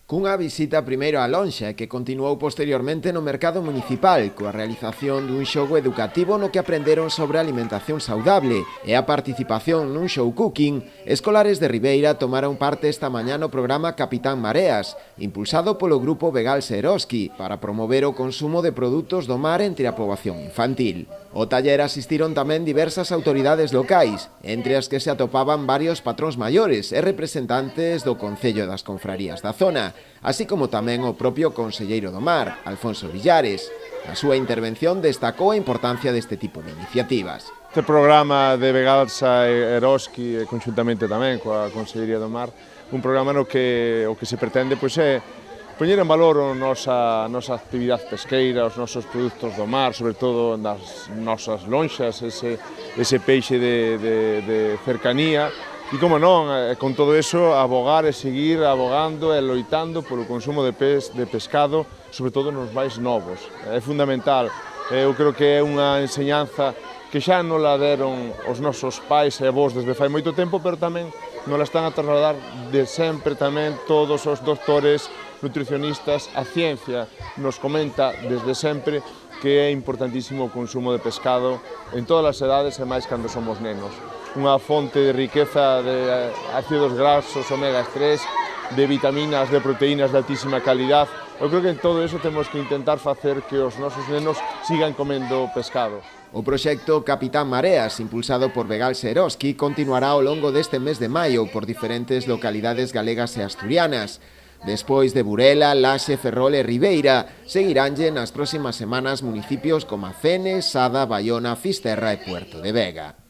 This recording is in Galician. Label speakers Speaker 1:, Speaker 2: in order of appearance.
Speaker 1: Cunha visita primeiro á lonxa que continuou posteriormente no mercado municipal coa realización dun xogo educativo no que aprenderon sobre alimentación saudable e a participación nun show cooking, escolares de Ribeira tomaron parte esta mañá no programa Capitán Mareas, impulsado polo grupo Vegalse Eroski para promover o consumo de produtos do mar entre a poboación infantil. O taller asistiron tamén diversas autoridades locais, entre as que se atopaban varios patróns maiores e representantes do Concello das Confrarías da zona, así como tamén o propio conselleiro do Mar, Alfonso Villares. Na súa intervención destacou a importancia deste tipo de iniciativas.
Speaker 2: Este programa de Vegalse Eroski, conxuntamente tamén coa Consellería do Mar, un programa no que o que se pretende é poñer en valor a nosa actividade pesqueira, os nosos produtos do mar, sobre todo nas nosas lonxas, ese peixe de cercanía, e como non, con todo eso, abogar e seguir abogando e loitando polo consumo de pescado, sobre todo nos máis novos. É fundamental, eu creo que é unha enseñanza que xa non la deron os nosos pais e avós desde fai moito tempo, pero tamén non la están a trasladar de sempre tamén todos os doctores, nutricionistas. A ciencia nos comenta desde sempre que é importantísimo o consumo de pescado en todas as edades e máis cando somos nenos. Unha fonte de riqueza de ácidos graxos, omega 3, de vitaminas, de proteínas de altísima calidad. Eu creo que en todo eso temos que intentar facer que os nosos nenos sigan comendo pescado.
Speaker 1: O proxecto Capitán Mareas, impulsado por Vegalse Eroski, continuará ao longo deste mes de maio por diferentes localidades galegas e asturianas. Despois de Burela, Laxe, Ferrol e Ribeira, seguiránlle nas próximas semanas municipios como Cene, Sada, Baiona, Fisterra e Puerto de Vega.